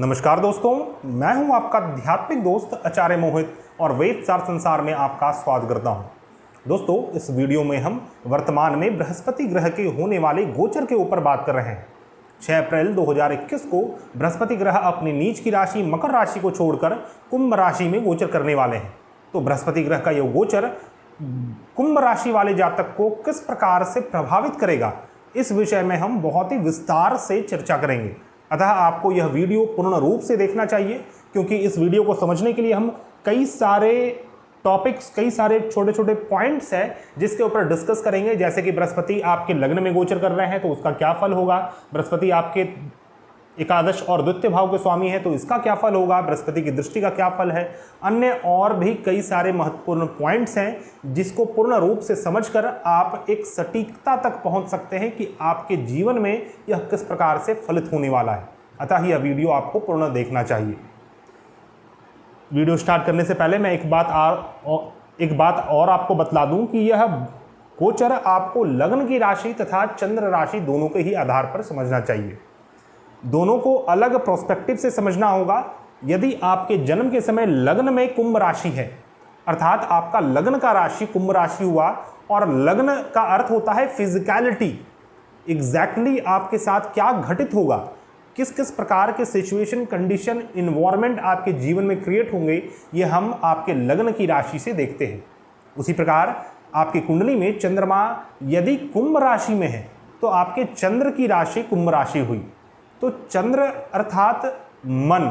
नमस्कार दोस्तों, मैं हूं आपका आध्यात्मिक दोस्त आचार्य मोहित और वेद सार संसार में आपका स्वागत करता हूं। दोस्तों, इस वीडियो में हम वर्तमान में बृहस्पति ग्रह के होने वाले गोचर के ऊपर बात कर रहे हैं। 6 अप्रैल 2021 को बृहस्पति ग्रह अपनी नीच की राशि मकर राशि को छोड़कर कुंभ राशि में गोचर करने वाले हैं। तो बृहस्पति ग्रह का यह गोचर कुंभ राशि वाले जातक को किस प्रकार से प्रभावित करेगा, इस विषय में हम बहुत ही विस्तार से चर्चा करेंगे। अतः आपको यह वीडियो पूर्ण रूप से देखना चाहिए, क्योंकि इस वीडियो को समझने के लिए हम कई सारे टॉपिक्स, कई सारे छोटे छोटे पॉइंट्स हैं जिसके ऊपर डिस्कस करेंगे। जैसे कि बृहस्पति आपके लग्न में गोचर कर रहे हैं तो उसका क्या फल होगा, बृहस्पति आपके एकादश और द्वितीय भाव के स्वामी है तो इसका क्या फल होगा, बृहस्पति की दृष्टि का क्या फल है। अन्य और भी कई सारे महत्वपूर्ण पॉइंट्स हैं जिसको पूर्ण रूप से समझकर आप एक सटीकता तक पहुंच सकते हैं कि आपके जीवन में यह किस प्रकार से फलित होने वाला है। अतः यह वीडियो आपको पूर्ण देखना चाहिए। वीडियो स्टार्ट करने से पहले मैं एक बात और आपको बतला दूं कि यह गोचर आपको लग्न की राशि तथा चंद्र राशि दोनों के ही आधार पर समझना चाहिए। दोनों को अलग प्रोस्पेक्टिव से समझना होगा। यदि आपके जन्म के समय लग्न में कुंभ राशि है, अर्थात आपका लग्न का राशि कुंभ राशि हुआ, और लग्न का अर्थ होता है फिजिकलिटी, एग्जैक्टली आपके साथ क्या घटित होगा, किस किस प्रकार के सिचुएशन, कंडीशन, इन्वायरमेंट आपके जीवन में क्रिएट होंगे, ये हम आपके लग्न की राशि से देखते हैं। उसी प्रकार आपकी कुंडली में चंद्रमा यदि कुंभ राशि में है तो आपके चंद्र की राशि कुंभ राशि हुई। तो चंद्र अर्थात मन,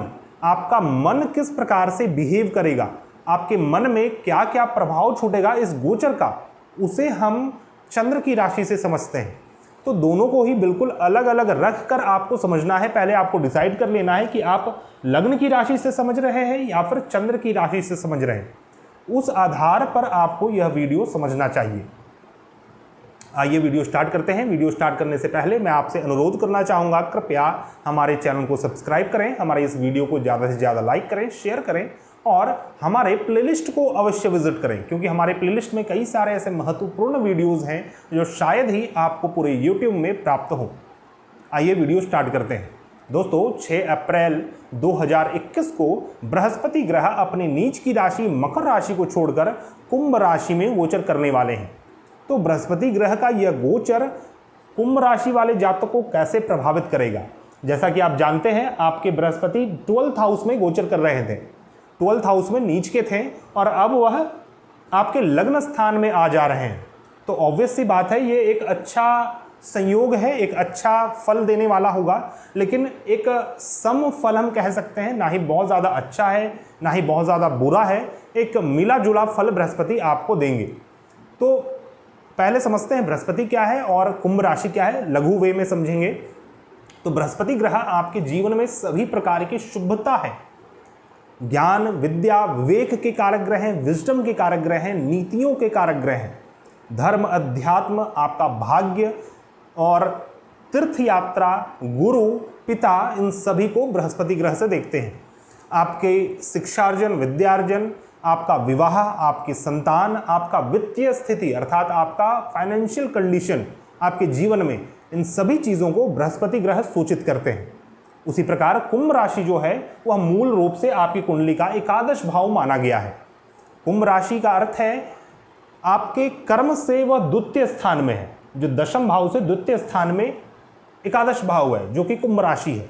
आपका मन किस प्रकार से बिहेव करेगा, आपके मन में क्या क्या प्रभाव छूटेगा इस गोचर का, उसे हम चंद्र की राशि से समझते हैं। तो दोनों को ही बिल्कुल अलग अलग रख कर आपको समझना है। पहले आपको डिसाइड कर लेना है कि आप लग्न की राशि से समझ रहे हैं या फिर चंद्र की राशि से समझ रहे हैं। उस आधार पर आपको यह वीडियो समझना चाहिए। आइए वीडियो स्टार्ट करते हैं। वीडियो स्टार्ट करने से पहले मैं आपसे अनुरोध करना चाहूँगा, कृपया हमारे चैनल को सब्सक्राइब करें, हमारे इस वीडियो को ज़्यादा से ज़्यादा लाइक करें, शेयर करें और हमारे प्लेलिस्ट को अवश्य विजिट करें, क्योंकि हमारे प्लेलिस्ट में कई सारे ऐसे महत्वपूर्ण वीडियोज़ हैं जो शायद ही आपको पूरे यूट्यूब में प्राप्त हों। आइए वीडियो स्टार्ट करते हैं। दोस्तों, 6 अप्रैल 2021 को बृहस्पति ग्रह अपनी नीच की राशि मकर राशि को छोड़कर कुंभ राशि में गोचर करने वाले हैं। तो बृहस्पति ग्रह का यह गोचर कुंभ राशि वाले जातकों को कैसे प्रभावित करेगा। जैसा कि आप जानते हैं, आपके बृहस्पति 12th हाउस में गोचर कर रहे थे, 12th हाउस में नीच के थे और अब वह आपके लग्न स्थान में आ जा रहे हैं। तो ऑब्वियस सी बात है, ये एक अच्छा संयोग है, एक अच्छा फल देने वाला होगा, लेकिन एक सम फल हम कह सकते हैं। ना ही बहुत ज़्यादा अच्छा है, ना ही बहुत ज़्यादा बुरा है, एक मिला जुला फल बृहस्पति आपको देंगे। तो पहले समझते हैं बृहस्पति क्या है और कुंभ राशि क्या है, लघु वे में समझेंगे। तो बृहस्पति ग्रह आपके जीवन में सभी प्रकार की शुभता है, ज्ञान, विद्या, विवेक के कारक ग्रह हैं, विजडम के कारक ग्रह हैं, नीतियों के कारक ग्रह हैं, धर्म, अध्यात्म, आपका भाग्य और तीर्थ यात्रा, गुरु, पिता, इन सभी को बृहस्पति ग्रह से देखते हैं। आपके शिक्षार्जन, विद्यार्जन, आपका विवाह, आपकी संतान, आपका वित्तीय स्थिति अर्थात आपका फाइनेंशियल कंडीशन आपके जीवन में, इन सभी चीज़ों को बृहस्पति ग्रह सूचित करते हैं। उसी प्रकार कुंभ राशि जो है वह मूल रूप से आपकी कुंडली का एकादश भाव माना गया है। कुंभ राशि का अर्थ है आपके कर्म से वह द्वितीय स्थान में है, जो दशम भाव से द्वितीय स्थान में एकादश भाव है, जो कि कुंभ राशि है।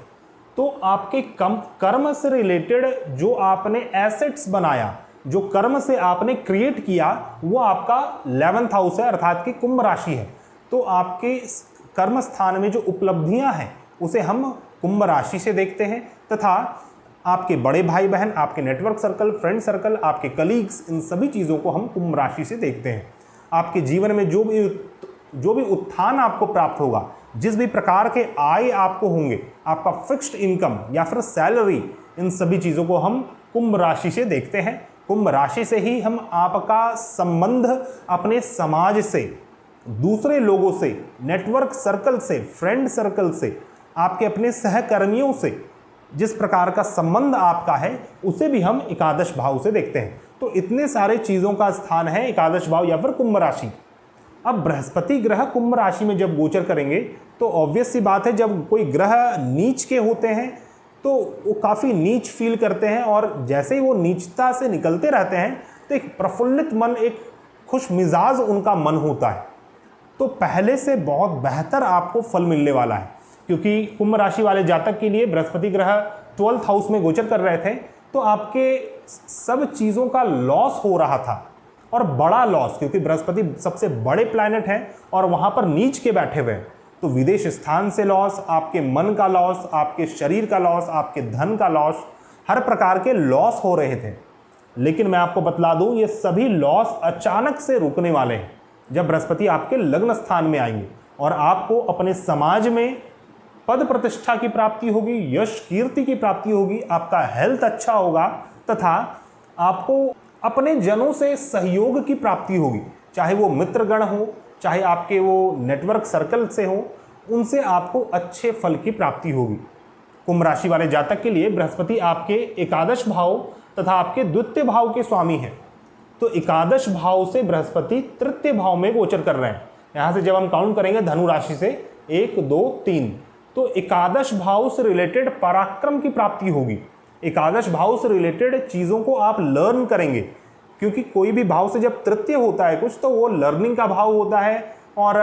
तो आपके कर्म से रिलेटेड जो आपने एसेट्स बनाया, जो कर्म से आपने क्रिएट किया, वो आपका 11th हाउस है, अर्थात कि कुंभ राशि है। तो आपके कर्म स्थान में जो उपलब्धियां हैं उसे हम कुंभ राशि से देखते हैं, तथा आपके बड़े भाई बहन, आपके नेटवर्क सर्कल, फ्रेंड सर्कल, आपके कलीग्स, इन सभी चीज़ों को हम कुंभ राशि से देखते हैं। आपके जीवन में जो भी उत्थान आपको प्राप्त होगा, जिस भी प्रकार के आय आपको होंगे, आपका फिक्स्ड इनकम या फिर सैलरी, इन सभी चीज़ों को हम कुंभ राशि से देखते हैं। कुंभ राशि से ही हम आपका संबंध अपने समाज से, दूसरे लोगों से, नेटवर्क सर्कल से, फ्रेंड सर्कल से, आपके अपने सहकर्मियों से जिस प्रकार का संबंध आपका है, उसे भी हम एकादश भाव से देखते हैं। तो इतने सारे चीज़ों का स्थान है एकादश भाव या फिर कुंभ राशि। अब बृहस्पति ग्रह कुंभ राशि में जब गोचर करेंगे तो ऑब्वियस सी बात है, जब कोई ग्रह नीच के होते हैं तो वो काफ़ी नीच फील करते हैं, और जैसे ही वो नीचता से निकलते रहते हैं तो एक प्रफुल्लित मन, एक खुश मिजाज उनका मन होता है। तो पहले से बहुत बेहतर आपको फल मिलने वाला है, क्योंकि कुंभ राशि वाले जातक के लिए बृहस्पति ग्रह 12th हाउस में गोचर कर रहे थे, तो आपके सब चीज़ों का लॉस हो रहा था, और बड़ा लॉस, क्योंकि बृहस्पति सबसे बड़े प्लैनेट हैं और वहाँ पर नीच के बैठे हुए हैं। तो विदेश स्थान से लॉस, आपके मन का लॉस, आपके शरीर का लॉस, आपके धन का लॉस, हर प्रकार के लॉस हो रहे थे। लेकिन मैं आपको बतला दूं, ये सभी लॉस अचानक से रुकने वाले हैं जब बृहस्पति आपके लग्न स्थान में आएंगे, और आपको अपने समाज में पद प्रतिष्ठा की प्राप्ति होगी, यश कीर्ति की प्राप्ति होगी, आपका हेल्थ अच्छा होगा, तथा आपको अपने जनों से सहयोग की प्राप्ति होगी, चाहे वो मित्रगण हो, चाहे आपके वो नेटवर्क सर्कल से हो, उनसे आपको अच्छे फल की प्राप्ति होगी। कुंभ राशि वाले जातक के लिए बृहस्पति आपके एकादश भाव तथा आपके द्वितीय भाव के स्वामी हैं। तो एकादश भाव से बृहस्पति तृतीय भाव में गोचर कर रहे हैं। यहाँ से जब हम काउंट करेंगे धनु राशि से 1 2 3, तो एकादश भाव से रिलेटेड पराक्रम की प्राप्ति होगी। एकादश भाव से रिलेटेड चीज़ों को आप लर्न करेंगे, क्योंकि कोई भी भाव से जब तृतीय होता है कुछ, तो वो लर्निंग का भाव होता है, और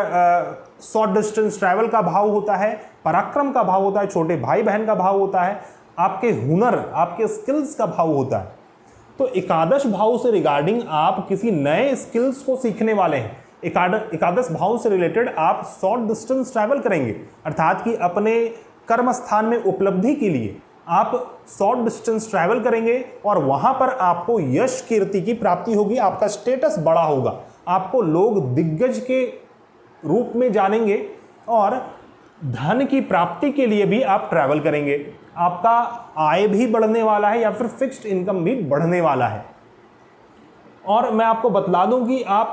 शॉर्ट डिस्टेंस ट्रैवल का भाव होता है, पराक्रम का भाव होता है, छोटे भाई बहन का भाव होता है, आपके हुनर, आपके स्किल्स का भाव होता है। तो एकादश भाव से रिगार्डिंग आप किसी नए स्किल्स को सीखने वाले हैं। एकादश भाव से रिलेटेड आप शॉर्ट डिस्टेंस ट्रैवल करेंगे, अर्थात कि अपने कर्म स्थान में उपलब्धि के लिए आप शॉर्ट डिस्टेंस ट्रैवल करेंगे, और वहां पर आपको यश कीर्ति की प्राप्ति होगी, आपका स्टेटस बड़ा होगा, आपको लोग दिग्गज के रूप में जानेंगे, और धन की प्राप्ति के लिए भी आप ट्रैवल करेंगे। आपका आय भी बढ़ने वाला है, या फिर फिक्स्ड इनकम भी बढ़ने वाला है। और मैं आपको बतला दूं कि आप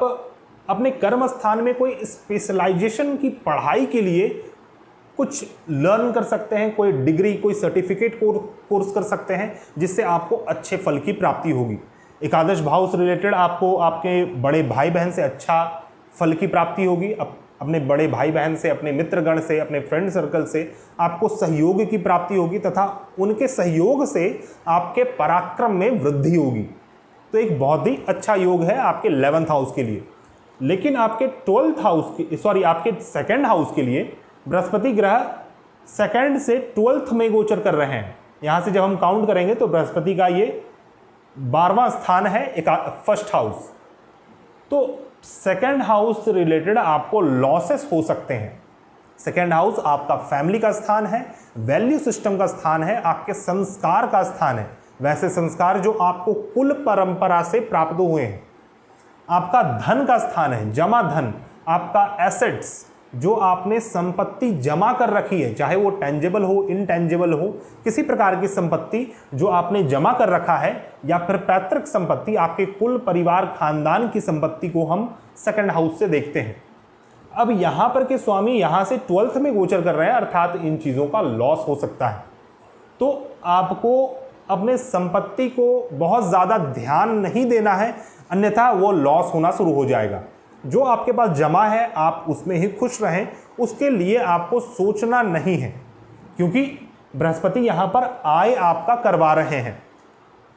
अपने कर्म स्थान में कोई स्पेशलाइजेशन की पढ़ाई के लिए कुछ लर्न कर सकते हैं, कोई डिग्री, कोई सर्टिफिकेट कोर्स कर सकते हैं, जिससे आपको अच्छे फल की प्राप्ति होगी। एकादश भाव से रिलेटेड आपको आपके बड़े भाई बहन से अच्छा फल की प्राप्ति होगी। अपने बड़े भाई बहन से, अपने मित्रगण से, अपने फ्रेंड सर्कल से आपको सहयोग की प्राप्ति होगी, तथा उनके सहयोग से आपके पराक्रम में वृद्धि होगी। तो एक बहुत ही अच्छा योग है आपके 11th हाउस के लिए। लेकिन आपके 12th हाउस के आपके 2nd हाउस के लिए बृहस्पति ग्रह 2nd से 12th में गोचर कर रहे हैं। यहाँ से जब हम काउंट करेंगे तो बृहस्पति का ये 12वां स्थान है, 1st हाउस। तो 2nd हाउस से रिलेटेड आपको लॉसेस हो सकते हैं। 2nd हाउस आपका फैमिली का स्थान है, वैल्यू सिस्टम का स्थान है, आपके संस्कार का स्थान है, वैसे संस्कार जो आपको कुल परंपरा से प्राप्त हुए हैं। आपका धन का स्थान है, जमा धन, आपका एसेट्स, जो आपने संपत्ति जमा कर रखी है, चाहे वो टेंजिबल हो, इनटेंजिबल हो, किसी प्रकार की संपत्ति जो आपने जमा कर रखा है, या फिर पैतृक संपत्ति, आपके कुल परिवार खानदान की संपत्ति को हम 2nd हाउस से देखते हैं। अब यहाँ पर के स्वामी यहाँ से 12th में गोचर कर रहे हैं, अर्थात इन चीज़ों का लॉस हो सकता है। तो आपको अपने संपत्ति को बहुत ज़्यादा ध्यान नहीं देना है, अन्यथा वो लॉस होना शुरू हो जाएगा। जो आपके पास जमा है आप उसमें ही खुश रहें, उसके लिए आपको सोचना नहीं है, क्योंकि बृहस्पति यहाँ पर आय आपका करवा रहे हैं।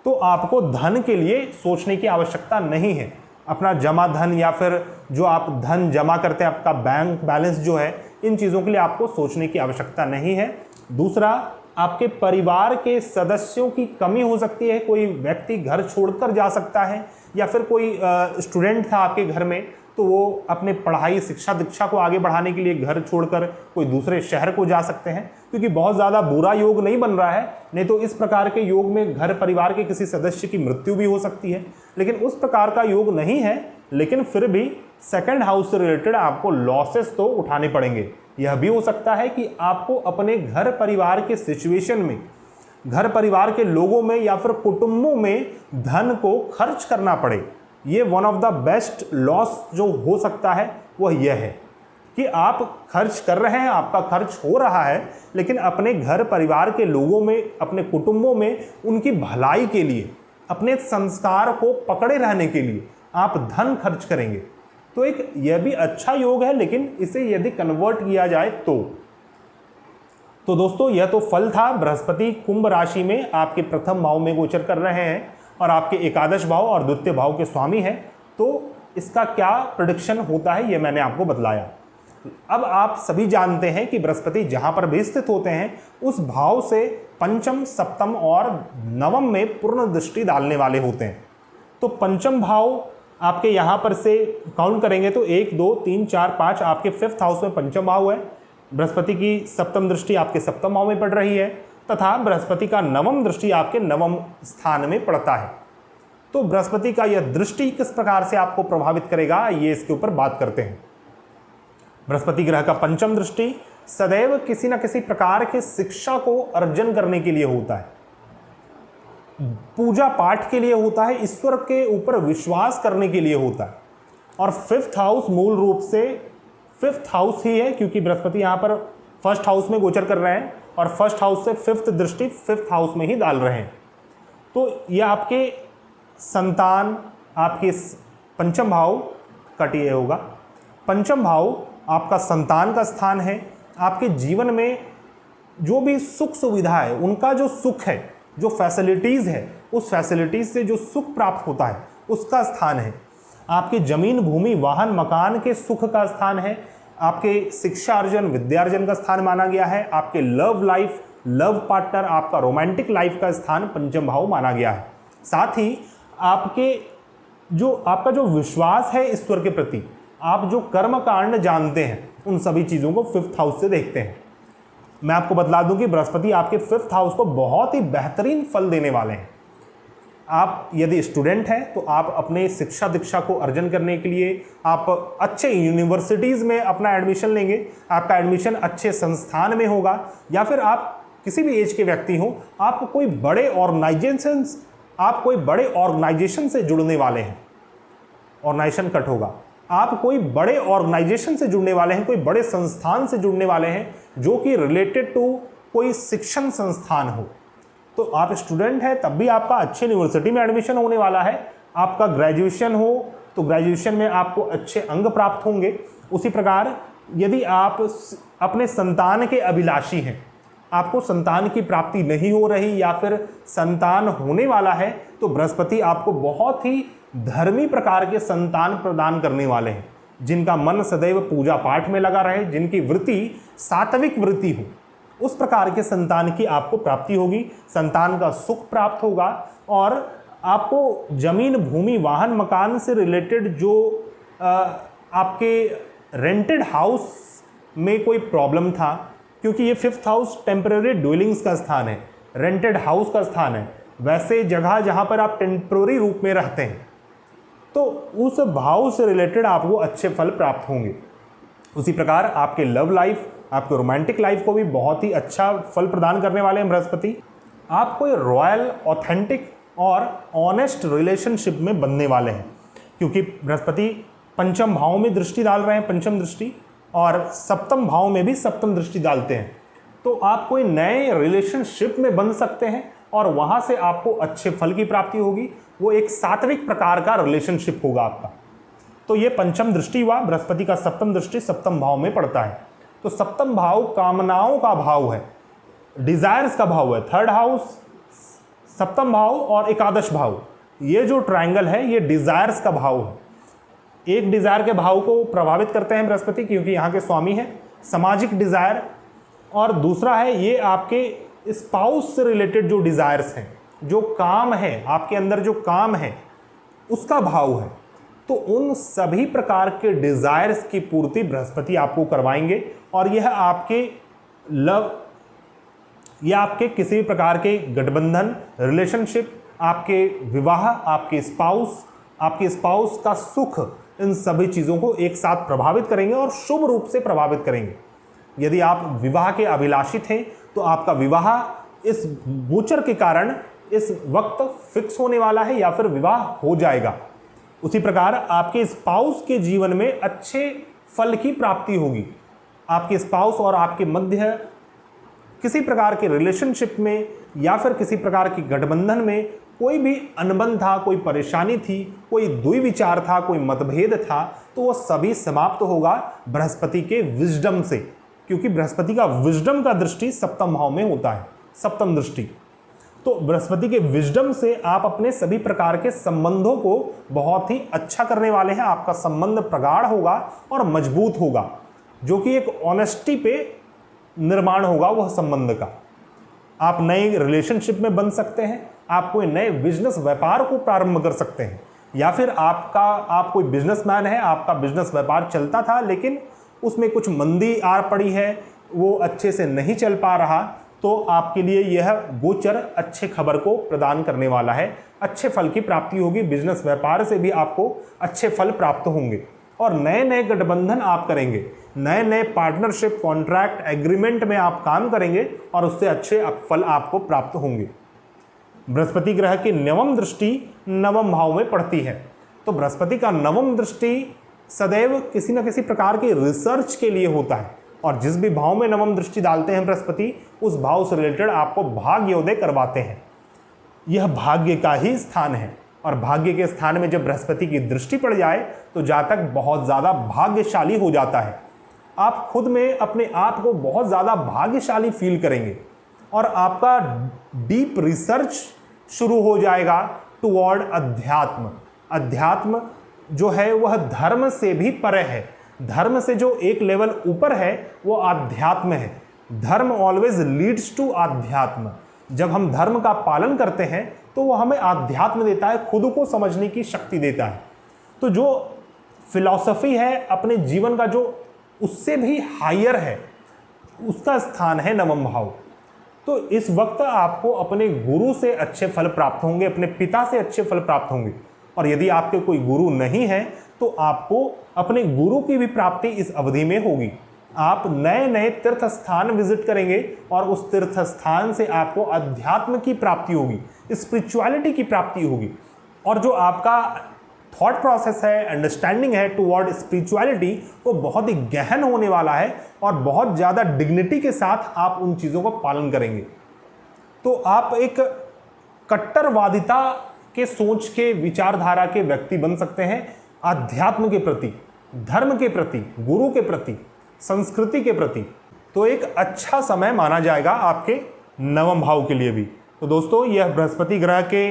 तो आपको धन के लिए सोचने की आवश्यकता नहीं है। अपना जमा धन, या फिर जो आप धन जमा करते हैं, आपका बैंक बैलेंस जो है, इन चीज़ों के लिए आपको सोचने की आवश्यकता नहीं है। दूसरा, आपके परिवार के सदस्यों की कमी हो सकती है, कोई व्यक्ति घर छोड़कर जा सकता है, या फिर कोई स्टूडेंट था आपके घर में, तो वो अपने पढ़ाई, शिक्षा दीक्षा को आगे बढ़ाने के लिए घर छोड़कर कोई दूसरे शहर को जा सकते हैं, क्योंकि बहुत ज़्यादा बुरा योग नहीं बन रहा है। नहीं तो इस प्रकार के योग में घर परिवार के किसी सदस्य की मृत्यु भी हो सकती है, लेकिन उस प्रकार का योग नहीं है। लेकिन फिर भी 2nd हाउस से रिलेटेड आपको लॉसेस तो उठाने पड़ेंगे। यह भी हो सकता है कि आपको अपने घर परिवार के सिचुएशन में, घर परिवार के लोगों में, या फिर कुटुंबों में धन को खर्च करना पड़े। ये one of the best loss जो हो सकता है वह यह है कि आप खर्च कर रहे हैं, आपका खर्च हो रहा है, लेकिन अपने घर परिवार के लोगों में, अपने कुटुंबों में उनकी भलाई के लिए, अपने संस्कार को पकड़े रहने के लिए आप धन खर्च करेंगे। तो एक यह भी अच्छा योग है, लेकिन इसे यदि कन्वर्ट किया जाए तो तो दोस्तों यह तो फल था। बृहस्पति कुंभ राशि में आपके प्रथम भाव में गोचर कर रहे हैं और आपके एकादश भाव और द्वितीय भाव के स्वामी हैं। तो इसका क्या प्रेडिक्शन होता है ये मैंने आपको बतलाया। अब आप सभी जानते हैं कि बृहस्पति जहां पर भी स्थित होते हैं उस भाव से पंचम, सप्तम और नवम में पूर्ण दृष्टि डालने वाले होते हैं। तो पंचम भाव आपके यहाँ पर से काउंट करेंगे तो 1, 2, 3, 4, 5 आपके 5th हाउस में पंचम भाव है। बृहस्पति की सप्तम दृष्टि आपके सप्तम भाव में पड़ रही है तथा बृहस्पति का नवम दृष्टि आपके नवम स्थान में पड़ता है। तो बृहस्पति का यह दृष्टि किस प्रकार से आपको प्रभावित करेगा ये इसके ऊपर बात करते हैं। बृहस्पति ग्रह का पंचम दृष्टि सदैव किसी न किसी प्रकार के शिक्षा को अर्जन करने के लिए होता है, पूजा पाठ के लिए होता है, ईश्वर के ऊपर विश्वास करने के लिए होता है। और 5th हाउस मूल रूप से 5th हाउस ही है क्योंकि बृहस्पति यहाँ पर 1st हाउस में गोचर कर रहे हैं और 1st हाउस से 5th दृष्टि 5th हाउस में ही डाल रहे हैं। तो यह आपके संतान, आपके पंचम भाव कटिए होगा। पंचम भाव आपका संतान का स्थान है। आपके जीवन में जो भी सुख सुविधा है, उनका जो सुख है, जो फैसिलिटीज़ है, उस फैसिलिटीज़ से जो सुख प्राप्त होता है उसका स्थान है। आपकी जमीन, भूमि, वाहन, मकान के सुख का स्थान है। आपके शिक्षा अर्जन, विद्यार्जन का स्थान माना गया है। आपके लव लाइफ, लव पार्टनर, आपका रोमांटिक लाइफ का स्थान पंचम भाव माना गया है। साथ ही आपका जो विश्वास है ईश्वर के प्रति, आप जो कर्म कांड जानते हैं, उन सभी चीज़ों को 5th हाउस से देखते हैं। मैं आपको बतला दूं कि बृहस्पति आपके 5th हाउस को बहुत ही बेहतरीन फल देने वाले हैं। आप यदि स्टूडेंट हैं तो आप अपने शिक्षा दीक्षा को अर्जन करने के लिए आप अच्छे यूनिवर्सिटीज़ में अपना एडमिशन लेंगे, आपका एडमिशन अच्छे संस्थान में होगा, या फिर आप किसी भी एज के व्यक्ति हों, आप कोई बड़े ऑर्गेनाइजेशन से जुड़ने वाले हैं। ऑर्गेनाइजेशन कट होगा। आप कोई बड़े ऑर्गेनाइजेशन से जुड़ने वाले हैं, कोई बड़े संस्थान से जुड़ने वाले हैं जो कि रिलेटेड टू कोई शिक्षण संस्थान हो। तो आप स्टूडेंट हैं तब भी आपका अच्छे यूनिवर्सिटी में एडमिशन होने वाला है। आपका ग्रेजुएशन हो तो ग्रेजुएशन में आपको अच्छे अंक प्राप्त होंगे। उसी प्रकार यदि आप अपने संतान के अभिलाषी हैं, आपको संतान की प्राप्ति नहीं हो रही या फिर संतान होने वाला है, तो बृहस्पति आपको बहुत ही धर्मी प्रकार के संतान प्रदान करने वाले हैं, जिनका मन सदैव पूजा पाठ में लगा रहे, जिनकी वृत्ति सात्विक वृत्ति हो, उस प्रकार के संतान की आपको प्राप्ति होगी। संतान का सुख प्राप्त होगा और आपको जमीन, भूमि, वाहन, मकान से रिलेटेड जो आपके रेंटेड हाउस में कोई प्रॉब्लम था, क्योंकि ये 5th हाउस टेम्पररी ड्वेलिंग्स का स्थान है, रेंटेड हाउस का स्थान है, वैसे जगह जहाँ पर आप टेम्पररी रूप में रहते हैं, तो उस भाव से रिलेटेड आपको अच्छे फल प्राप्त होंगे। उसी प्रकार आपके लव लाइफ, आपके रोमांटिक लाइफ को भी बहुत ही अच्छा फल प्रदान करने वाले हैं बृहस्पति। आप कोई रॉयल, ऑथेंटिक और ऑनेस्ट रिलेशनशिप में बनने वाले हैं, क्योंकि बृहस्पति पंचम भाव में दृष्टि डाल रहे हैं, पंचम दृष्टि, और सप्तम भाव में भी सप्तम दृष्टि डालते हैं। तो आप कोई नए रिलेशनशिप में बन सकते हैं और वहाँ से आपको अच्छे फल की प्राप्ति होगी। वो एक सात्विक प्रकार का रिलेशनशिप होगा आपका। तो ये पंचम दृष्टि हुआ। बृहस्पति का सप्तम दृष्टि सप्तम भाव में पड़ता है। तो सप्तम भाव कामनाओं का भाव है, डिजायर्स का भाव है। 3rd हाउस, सप्तम भाव और एकादश भाव, ये जो ट्रायंगल है ये डिजायर्स का भाव है। एक डिजायर के भाव को प्रभावित करते हैं बृहस्पति, क्योंकि यहाँ के स्वामी हैं, सामाजिक डिजायर, और दूसरा है ये आपके स्पाउस से रिलेटेड जो डिजायर्स हैं, जो काम है आपके अंदर, जो काम है उसका भाव है। तो उन सभी प्रकार के डिजायर्स की पूर्ति बृहस्पति आपको करवाएंगे और यह आपके किसी भी प्रकार के गठबंधन, रिलेशनशिप, आपके विवाह, आपके स्पाउस का सुख, इन सभी चीज़ों को एक साथ प्रभावित करेंगे और शुभ रूप से प्रभावित करेंगे। यदि आप विवाह के अभिलाषी थे तो आपका विवाह इस गोचर के कारण इस वक्त फिक्स होने वाला है या फिर विवाह हो जाएगा। उसी प्रकार आपके स्पाउस के जीवन में अच्छे फल की प्राप्ति होगी। आपके स्पाउस और आपके मध्य किसी प्रकार के रिलेशनशिप में या फिर किसी प्रकार की गठबंधन में कोई भी अनबन था, कोई परेशानी थी, कोई द्विविचार था, कोई मतभेद था, तो वो सभी समाप्त होगा बृहस्पति के विजडम से। क्योंकि बृहस्पति का विजडम का दृष्टि सप्तम भाव में होता है, सप्तम दृष्टि। तो बृहस्पति के विजडम से आप अपने सभी प्रकार के संबंधों को बहुत ही अच्छा करने वाले हैं। आपका संबंध प्रगाढ़ होगा और मजबूत होगा, जो कि एक ऑनेस्टी पे निर्माण होगा वह संबंध का। आप नए रिलेशनशिप में बन सकते हैं, आप कोई नए बिजनेस व्यापार को प्रारंभ कर सकते हैं, या फिर आप कोई बिजनेसमैन है, आपका बिजनेस व्यापार चलता था लेकिन उसमें कुछ मंदी आ पड़ी है, वो अच्छे से नहीं चल पा रहा, तो आपके लिए यह गोचर अच्छे खबर को प्रदान करने वाला है। अच्छे फल की प्राप्ति होगी, बिजनेस व्यापार से भी आपको अच्छे फल प्राप्त होंगे और नए नए गठबंधन आप करेंगे, नए नए पार्टनरशिप, कॉन्ट्रैक्ट, एग्रीमेंट में आप काम करेंगे और उससे अच्छे फल आपको प्राप्त होंगे। बृहस्पति ग्रह की नवम दृष्टि नवम भाव में पड़ती है, तो बृहस्पति का नवम दृष्टि सदैव किसी न किसी प्रकार की रिसर्च के लिए होता है, और जिस भी भाव में नवम दृष्टि डालते हैं बृहस्पति, उस भाव से रिलेटेड आपको भाग्योदय करवाते हैं। यह भाग्य का ही स्थान है, और भाग्य के स्थान में जब बृहस्पति की दृष्टि पड़ जाए तो जातक बहुत ज़्यादा भाग्यशाली हो जाता है। आप खुद में अपने आप को बहुत ज़्यादा भाग्यशाली फील करेंगे और आपका डीप रिसर्च शुरू हो जाएगा टुवर्ड अध्यात्म। अध्यात्म जो है वह धर्म से भी परे है, धर्म से जो एक लेवल ऊपर है वो आध्यात्म है। धर्म ऑलवेज लीड्स टू आध्यात्म। जब हम धर्म का पालन करते हैं तो वो हमें आध्यात्म देता है, खुद को समझने की शक्ति देता है। तो जो फिलॉसफी है अपने जीवन का, जो उससे भी हायर है, उसका स्थान है नवम भाव। तो इस वक्त आपको अपने गुरु से अच्छे फल प्राप्त होंगे, अपने पिता से अच्छे फल प्राप्त होंगे, और यदि आपके कोई गुरु नहीं है तो आपको अपने गुरु की भी प्राप्ति इस अवधि में होगी। आप नए नए तीर्थ स्थान विजिट करेंगे और उस तीर्थ स्थान से आपको अध्यात्म की प्राप्ति होगी, स्पिरिचुअलिटी की प्राप्ति होगी, और जो आपका थॉट प्रोसेस है, अंडरस्टैंडिंग है टुवर्ड स्पिरिचुअलिटी, वो बहुत ही गहन होने वाला है और बहुत ज़्यादा डिग्निटी के साथ आप उन चीज़ों का पालन करेंगे। तो आप एक कट्टरवादिता के सोच के, विचारधारा के व्यक्ति बन सकते हैं, आध्यात्म के प्रति, धर्म के प्रति, गुरु के प्रति, संस्कृति के प्रति। तो एक अच्छा समय माना जाएगा आपके नवम भाव के लिए भी। तो दोस्तों, यह बृहस्पति ग्रह के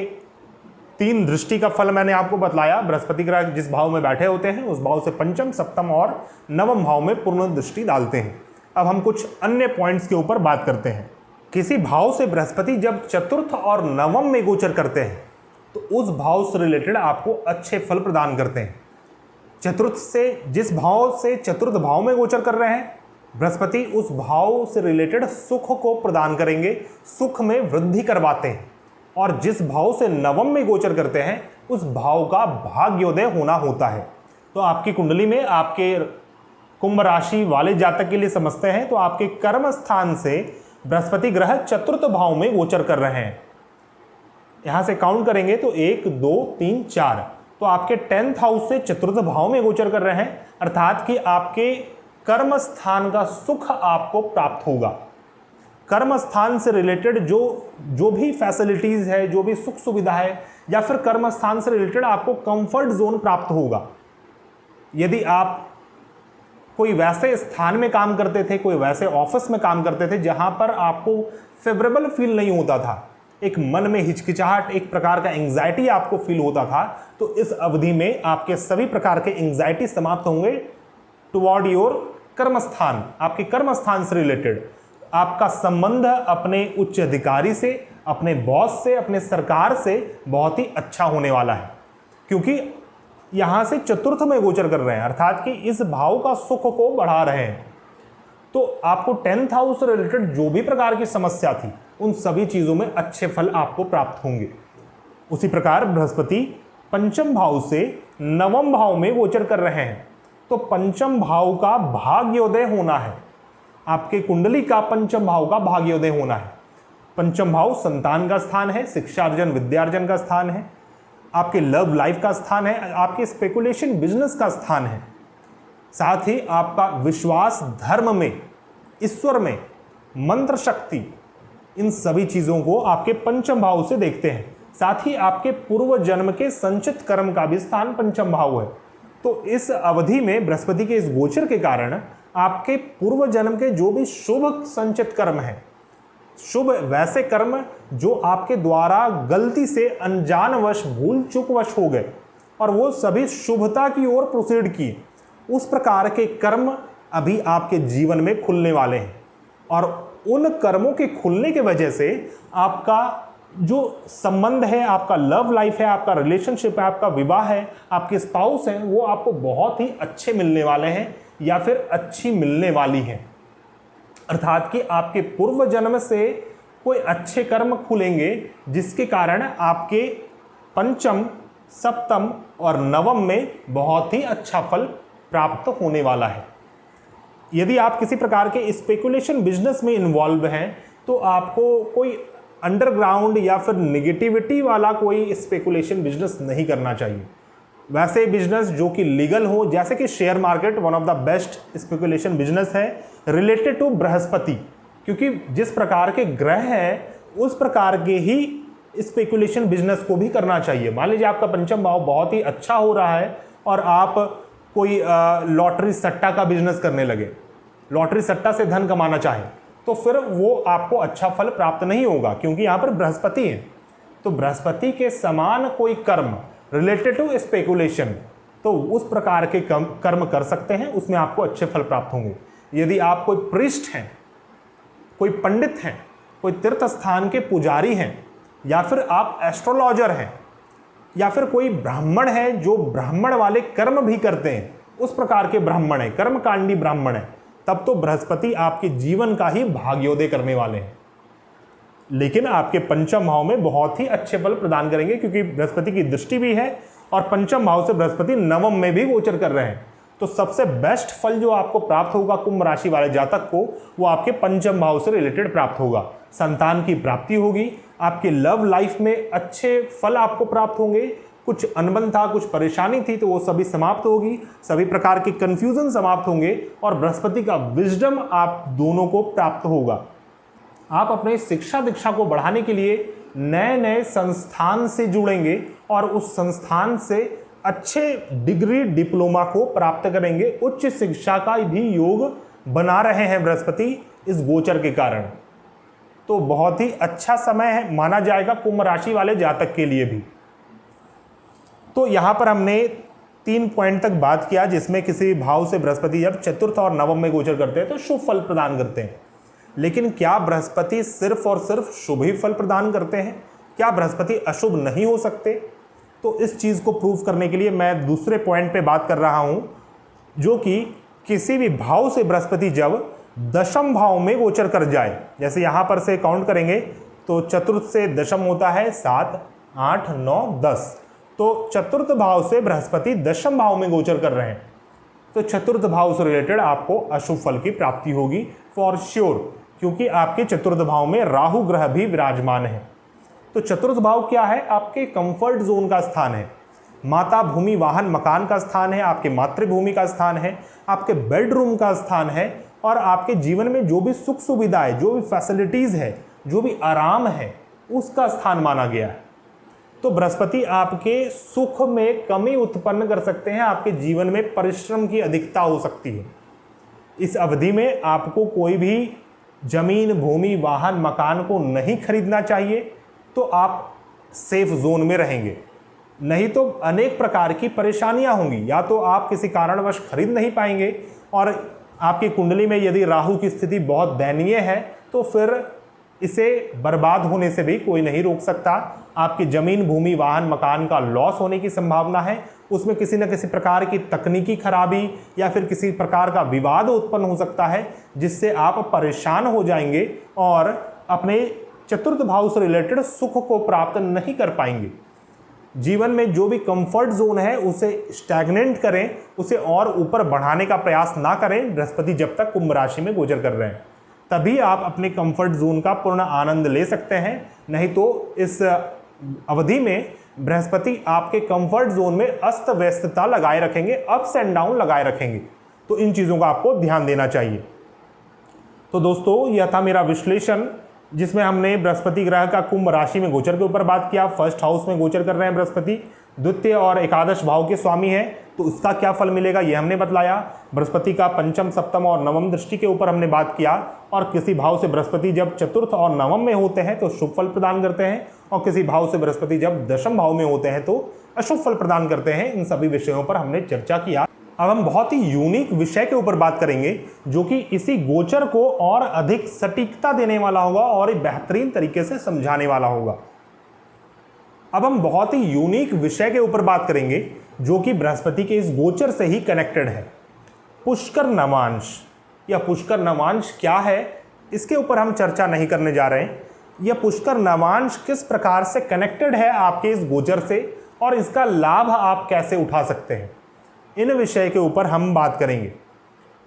3 दृष्टि का फल मैंने आपको बतलाया। बृहस्पति ग्रह जिस भाव में बैठे होते हैं उस भाव से पंचम, सप्तम और नवम भाव में पूर्ण दृष्टि डालते हैं। अब हम कुछ अन्य पॉइंट्स के ऊपर बात करते हैं। किसी भाव से बृहस्पति जब चतुर्थ और नवम में गोचर करते हैं तो उस भाव से रिलेटेड आपको अच्छे फल प्रदान करते हैं। चतुर्थ से, जिस भाव से चतुर्थ भाव में गोचर कर रहे हैं बृहस्पति, उस भाव से रिलेटेड सुख को प्रदान करेंगे, सुख में वृद्धि करवाते हैं। और जिस भाव से नवम में गोचर करते हैं उस भाव का भाग्योदय होना होता है। तो आपकी कुंडली में, आपके कुंभ राशि वाले जातक के लिए समझते हैं, तो आपके कर्म स्थान से बृहस्पति ग्रह चतुर्थ भाव में गोचर कर रहे हैं। यहां से काउंट करेंगे तो 1 2 3 4, तो आपके 10th हाउस से चतुर्थ भाव में गोचर कर रहे हैं, अर्थात कि आपके कर्म स्थान का सुख आपको प्राप्त होगा। कर्म स्थान से रिलेटेड जो भी फैसिलिटीज है, जो भी सुख सुविधा है, या फिर कर्म स्थान से रिलेटेड आपको कंफर्ट जोन प्राप्त होगा। यदि आप कोई वैसे स्थान में काम करते थे, कोई वैसे ऑफिस में काम करते थे जहां पर आपको फेवरेबल फील नहीं होता था, एक मन में हिचकिचाहट, एक प्रकार का एंग्जाइटी आपको फील होता था, तो इस अवधि में आपके सभी प्रकार के एंग्जाइटी समाप्त होंगे टुवर्ड योर कर्मस्थान। आपके कर्मस्थान से रिलेटेड आपका संबंध अपने उच्च अधिकारी से, अपने बॉस से, अपने सरकार से बहुत ही अच्छा होने वाला है, क्योंकि यहां से चतुर्थ में गोचर कर रहे हैं, अर्थात कि इस भाव का सुख को बढ़ा रहे हैं। तो आपको 10th हाउस से रिलेटेड जो भी प्रकार की समस्या थी उन सभी चीजों में अच्छे फल आपको प्राप्त होंगे। उसी प्रकार बृहस्पति पंचम भाव से नवम भाव में गोचर कर रहे हैं, तो पंचम भाव का भाग्योदय होना है, आपके कुंडली का पंचम भाव का भाग्योदय होना है। पंचम भाव संतान का स्थान है, शिक्षार्जन, विद्यार्जन का स्थान है, आपके लव लाइफ का स्थान है, आपके स्पेकुलेशन बिजनेस का स्थान है। साथ ही आपका विश्वास धर्म में, ईश्वर में, मंत्र शक्ति, इन सभी चीजों को आपके पंचम भाव से देखते हैं। साथ ही आपके पूर्व जन्म के संचित कर्म का भी स्थान पंचम भाव है। तो इस अवधि में बृहस्पति के इस गोचर के कारण आपके पूर्व जन्म के जो भी शुभ संचित कर्म हैं, शुभ वैसे कर्म जो आपके द्वारा गलती से अनजानवश भूल चूकवश हो गए और वो सभी शुभता की ओर प्रोसीड किए, उस प्रकार के कर्म अभी आपके जीवन में खुलने वाले हैं। और उन कर्मों के खुलने की वजह से आपका जो संबंध है, आपका लव लाइफ है, आपका रिलेशनशिप है, आपका विवाह है, आपके स्पाउस हैं, वो आपको बहुत ही अच्छे मिलने वाले हैं या फिर अच्छी मिलने वाली हैं। अर्थात कि आपके पूर्व जन्म से कोई अच्छे कर्म खुलेंगे जिसके कारण आपके पंचम, सप्तम और नवम में बहुत ही अच्छा फल प्राप्त होने वाला है। यदि आप किसी प्रकार के स्पेकुलेशन बिजनेस में इन्वॉल्व हैं तो आपको कोई अंडरग्राउंड या फिर नेगेटिविटी वाला कोई स्पेकुलेशन बिजनेस नहीं करना चाहिए। वैसे बिजनेस जो कि लीगल हो, जैसे कि share market one of the best speculation business है रिलेटेड टू बृहस्पति, क्योंकि जिस प्रकार के ग्रह हैं उस प्रकार के ही स्पेकुलेशन बिजनेस को भी करना चाहिए। मान लीजिए आपका पंचम भाव बहुत ही अच्छा हो रहा है और आप कोई लॉटरी सट्टा का बिजनेस करने लगे, लॉटरी सट्टा से धन कमाना चाहें, तो फिर वो आपको अच्छा फल प्राप्त नहीं होगा, क्योंकि यहाँ पर बृहस्पति है। तो बृहस्पति के समान कोई कर्म रिलेटेड टू स्पेकुलेशन, तो उस प्रकार के कर्म कर सकते हैं, उसमें आपको अच्छे फल प्राप्त होंगे। यदि आप कोई प्रीस्ट हैं, कोई पंडित हैं, कोई तीर्थ स्थान के पुजारी हैं, या फिर आप एस्ट्रोलॉजर हैं, या फिर कोई ब्राह्मण है जो ब्राह्मण वाले कर्म भी करते हैं, उस प्रकार के ब्राह्मण है, कर्मकांडी ब्राह्मण है, तब तो बृहस्पति आपके जीवन का ही भाग्योदय करने वाले हैं। लेकिन आपके पंचम भाव में बहुत ही अच्छे फल प्रदान करेंगे, क्योंकि बृहस्पति की दृष्टि भी है और पंचम भाव से बृहस्पति नवम में भी गोचर कर रहे हैं। तो सबसे बेस्ट फल जो आपको प्राप्त होगा कुंभ राशि वाले जातक को, वो आपके पंचम भाव से रिलेटेड प्राप्त होगा। संतान की प्राप्ति होगी, आपके लव लाइफ में अच्छे फल आपको प्राप्त होंगे, कुछ अनबन था, कुछ परेशानी थी, तो वो सभी समाप्त होगी, सभी प्रकार के कंफ्यूजन समाप्त होंगे और बृहस्पति का विजडम आप दोनों को प्राप्त होगा। आप अपने शिक्षा दीक्षा को बढ़ाने के लिए नए नए संस्थान से जुड़ेंगे और उस संस्थान से अच्छे डिग्री डिप्लोमा को प्राप्त करेंगे। उच्च शिक्षा का भी योग बना रहे हैं बृहस्पति इस गोचर के कारण, तो बहुत ही अच्छा समय है माना जाएगा कुंभ राशि वाले जातक के लिए भी। तो यहाँ पर हमने 3 पॉइंट तक बात किया, जिसमें किसी भाव से बृहस्पति जब चतुर्थ और नवम में गोचर करते हैं तो शुभ फल प्रदान करते हैं। लेकिन क्या बृहस्पति सिर्फ और सिर्फ शुभ ही फल प्रदान करते हैं? क्या बृहस्पति अशुभ नहीं हो सकते? तो इस चीज़ को प्रूव करने के लिए मैं दूसरे पॉइंट पे बात कर रहा हूँ, जो कि किसी भी भाव से बृहस्पति जब दशम भाव में गोचर कर जाए, जैसे यहाँ पर से काउंट करेंगे तो चतुर्थ से दशम होता है 7, 8, 9, 10, तो चतुर्थ भाव से बृहस्पति दशम भाव में गोचर कर रहे हैं, तो चतुर्थ भाव से रिलेटेड आपको अशुभ फल की प्राप्ति होगी फॉर श्योर, क्योंकि आपके चतुर्थ भाव में राहु ग्रह भी विराजमान है। तो चतुर्थ भाव क्या है? आपके कंफर्ट जोन का स्थान है, माता भूमि वाहन मकान का स्थान है, आपके मातृभूमि का स्थान है, आपके बेडरूम का स्थान है, और आपके जीवन में जो भी सुख सुविधा है, जो भी फैसिलिटीज़ है, जो भी आराम है, उसका स्थान माना गया है। तो बृहस्पति आपके सुख में कमी उत्पन्न कर सकते हैं, आपके जीवन में परिश्रम की अधिकता हो सकती है। इस अवधि में आपको कोई भी जमीन, भूमि, वाहन, मकान को नहीं खरीदना चाहिए, तो आप सेफ जोन में रहेंगे। नहीं तो अनेक प्रकार की परेशानियां होंगी, या तो आप किसी कारणवश खरीद नहीं पाएंगे, और आपकी कुंडली में यदि राहु की स्थिति बहुत दयनीय है तो फिर इसे बर्बाद होने से भी कोई नहीं रोक सकता। आपकी जमीन, भूमि, वाहन, मकान का लॉस होने की संभावना है, उसमें किसी न किसी प्रकार की तकनीकी खराबी या फिर किसी प्रकार का विवाद उत्पन्न हो सकता है, जिससे आप परेशान हो जाएंगे और अपने चतुर्थ भाव से रिलेटेड सुख को प्राप्त नहीं कर पाएंगे। जीवन में जो भी कंफर्ट जोन है उसे स्टैग्नेंट करें, उसे और ऊपर बढ़ाने का प्रयास ना करें बृहस्पति जब तक कुंभ राशि में गोचर कर रहे हैं, तभी आप अपने कंफर्ट जोन का पूर्ण आनंद ले सकते हैं। नहीं तो इस अवधि में बृहस्पति आपके कंफर्ट जोन में अस्त व्यस्तता लगाए रखेंगे, अप्स एंड डाउन लगाए रखेंगे, तो इन चीज़ों का आपको ध्यान देना चाहिए। तो दोस्तों, यह था मेरा विश्लेषण, जिसमें हमने बृहस्पति ग्रह का कुंभ राशि में गोचर के ऊपर बात किया। फर्स्ट हाउस में गोचर कर रहे हैं बृहस्पति, द्वितीय और एकादश भाव के स्वामी हैं, तो इसका क्या फल मिलेगा ये हमने बतलाया। बृहस्पति का पंचम, सप्तम और नवम दृष्टि के ऊपर हमने बात किया, और किसी भाव से बृहस्पति जब चतुर्थ और नवम में होते हैं तो शुभ फल प्रदान करते हैं, और किसी भाव से बृहस्पति जब दशम भाव में होते हैं तो अशुभ फल प्रदान करते हैं। इन सभी विषयों पर हमने चर्चा किया। अब हम बहुत ही यूनिक विषय के ऊपर बात करेंगे जो कि इसी गोचर को और अधिक सटीकता देने वाला होगा और एक बेहतरीन तरीके से समझाने वाला होगा। अब हम बहुत ही यूनिक विषय के ऊपर बात करेंगे जो कि बृहस्पति के इस गोचर से ही कनेक्टेड है। पुष्कर नवांश या पुष्कर नवांश क्या है, इसके ऊपर हम चर्चा नहीं करने जा रहे हैं। यह पुष्कर नवांश किस प्रकार से कनेक्टेड है आपके इस गोचर से और इसका लाभ आप कैसे उठा सकते हैं, इन विषय के ऊपर हम बात करेंगे।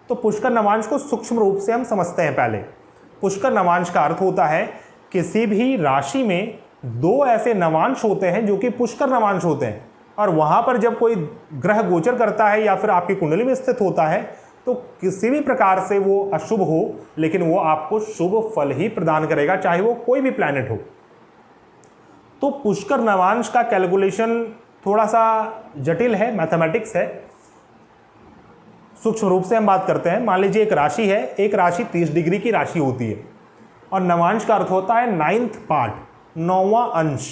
तो पुष्कर नवांश को सूक्ष्म रूप से हम समझते हैं। पहले पुष्कर नवांश का अर्थ होता है किसी भी राशि में दो ऐसे नवांश होते हैं जो कि पुष्कर नवांश होते हैं, और वहां पर जब कोई ग्रह गोचर करता है या फिर आपकी कुंडली में स्थित होता है तो किसी भी प्रकार से वो अशुभ हो लेकिन वो आपको शुभ फल ही प्रदान करेगा, चाहे वो कोई भी प्लैनेट हो। तो पुष्कर नवांश का कैलकुलेशन थोड़ा सा जटिल है, मैथमेटिक्स है। सूक्ष्म रूप से हम बात करते हैं। मान लीजिए एक राशि है, एक राशि 30 डिग्री की राशि होती है और नवांश का अर्थ होता है 9th पार्ट, 9वां अंश।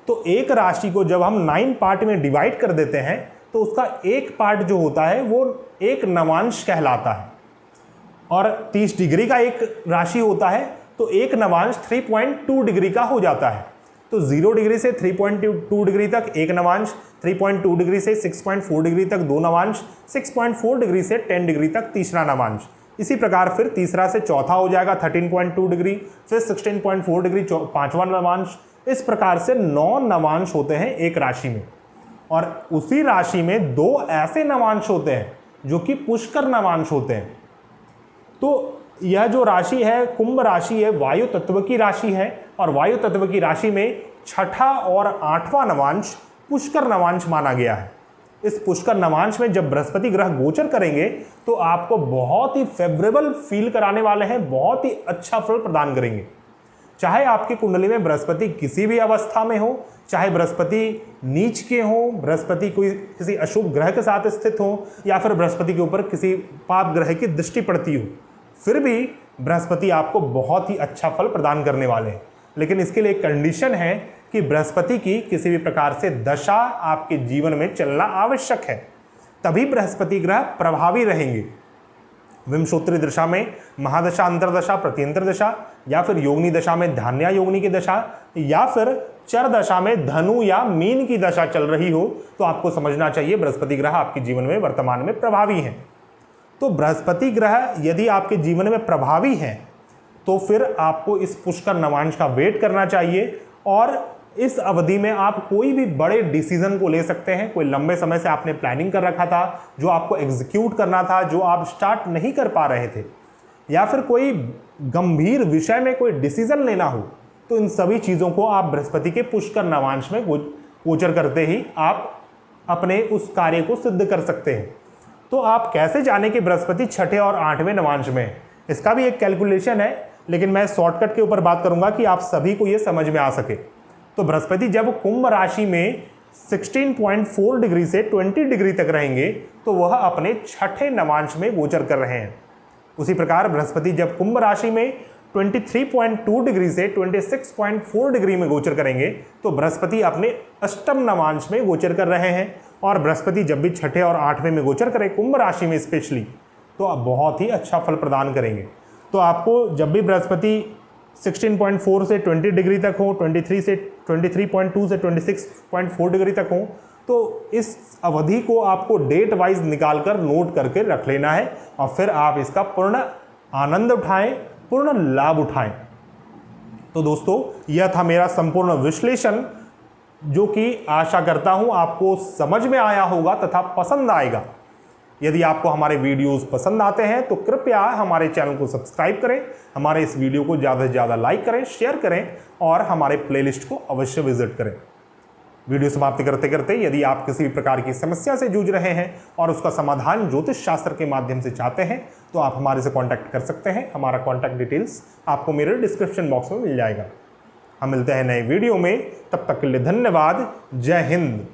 तो एक राशि को जब हम 9 पार्ट में डिवाइड कर देते हैं तो उसका एक पार्ट जो होता है वो एक नवांश कहलाता है। और 30 डिग्री का एक राशि होता है तो एक नवांश 3.2 डिग्री का हो जाता है। तो 0 डिग्री से 3.2 डिग्री तक एक नवांश, 3.2 डिग्री से 6.4 डिग्री तक दो नवांश, 6.4 डिग्री से 10 डिग्री तक तीसरा नवांश। इसी प्रकार फिर तीसरा से चौथा हो जाएगा 13.2 डिग्री, फिर 16.4 डिग्री पांचवा नवांश। इस प्रकार से 9 नवांश होते हैं एक राशि में, और उसी राशि में दो ऐसे नवांश होते हैं जो कि पुष्कर नवांश होते हैं। तो यह जो राशि है कुंभ राशि है, वायु तत्व की राशि है, और वायु तत्व की राशि में छठा और 8वां नवांश पुष्कर नवांश माना गया है। इस पुष्कर नवांश में जब बृहस्पति ग्रह गोचर करेंगे तो आपको बहुत ही फेवरेबल फील कराने वाले हैं, बहुत ही अच्छा फल प्रदान करेंगे। चाहे आपकी कुंडली में बृहस्पति किसी भी अवस्था में हो, चाहे बृहस्पति नीच के हो, बृहस्पति कोई किसी अशुभ ग्रह के साथ स्थित हो, या फिर बृहस्पति के ऊपर किसी पाप ग्रह की दृष्टि पड़ती हो, फिर भी बृहस्पति आपको बहुत ही अच्छा फल प्रदान करने वाले हैं। लेकिन इसके लिए एक कंडीशन है कि बृहस्पति की किसी भी प्रकार से दशा आपके जीवन में चलना आवश्यक है, तभी बृहस्पति ग्रह प्रभावी रहेंगे। विंशोत्तरी दशा में महादशा, अंतरदशा, प्रत्यंतर दशा, या फिर योगिनी दशा में धान्या योगिनी की दशा, या फिर चर दशा में धनु या मीन की दशा चल रही हो, तो आपको समझना चाहिए बृहस्पति ग्रह आपके जीवन में वर्तमान में प्रभावी हैं। तो बृहस्पति ग्रह यदि आपके जीवन में प्रभावी हैं तो फिर आपको इस पुष्कर नवांश का वेट करना चाहिए, और इस अवधि में आप कोई भी बड़े डिसीजन को ले सकते हैं। कोई लंबे समय से आपने प्लानिंग कर रखा था जो आपको एग्जीक्यूट करना था, जो आप स्टार्ट नहीं कर पा रहे थे, या फिर कोई गंभीर विषय में कोई डिसीजन लेना हो, तो इन सभी चीज़ों को आप बृहस्पति के पुष्कर नवांश में गोचर करते ही आप अपने उस कार्य को सिद्ध कर सकते हैं। तो आप कैसे जाने कि बृहस्पति छठे और 8वें नवांश में, इसका भी एक कैलकुलेशन है, लेकिन मैं शॉर्टकट के ऊपर बात करूंगा कि आप सभी को यह समझ में आ सके। तो बृहस्पति जब कुंभ राशि में 16.4 डिग्री से 20 डिग्री तक रहेंगे तो वह अपने छठे नवांश में गोचर कर रहे हैं। उसी प्रकार बृहस्पति जब कुंभ राशि में 23.2 डिग्री से 26.4 डिग्री में गोचर करेंगे तो बृहस्पति अपने अष्टम नवांश में गोचर कर रहे हैं। और बृहस्पति जब भी छठे और 8वें में गोचर करें कुंभ राशि में स्पेशली, तो आप बहुत ही अच्छा फल प्रदान करेंगे। तो आपको जब भी बृहस्पति 16.4 से 20 डिग्री तक हो, 23 से 23.2 से 26.4 डिग्री तक हो, तो इस अवधि को आपको डेट वाइज निकालकर नोट करके रख लेना है, और फिर आप इसका पूर्ण आनंद उठाएं, पूर्ण लाभ उठाएं। तो दोस्तों, यह था मेरा संपूर्ण विश्लेषण, जो कि आशा करता हूं आपको समझ में आया होगा तथा पसंद आएगा। यदि आपको हमारे वीडियोस पसंद आते हैं तो कृपया हमारे चैनल को सब्सक्राइब करें, हमारे इस वीडियो को ज़्यादा से ज़्यादा लाइक करें, शेयर करें, और हमारे प्लेलिस्ट को अवश्य विजिट करें। वीडियो समाप्ति करते करते यदि आप किसी भी प्रकार की समस्या से जूझ रहे हैं और उसका समाधान ज्योतिष शास्त्र के माध्यम से चाहते हैं तो आप हमारे से कांटेक्ट कर सकते हैं। हमारा कांटेक्ट डिटेल्स आपको मेरे डिस्क्रिप्शन बॉक्स में मिल जाएगा। हम मिलते हैं नए वीडियो में, तब तक के लिए धन्यवाद। जय हिंद।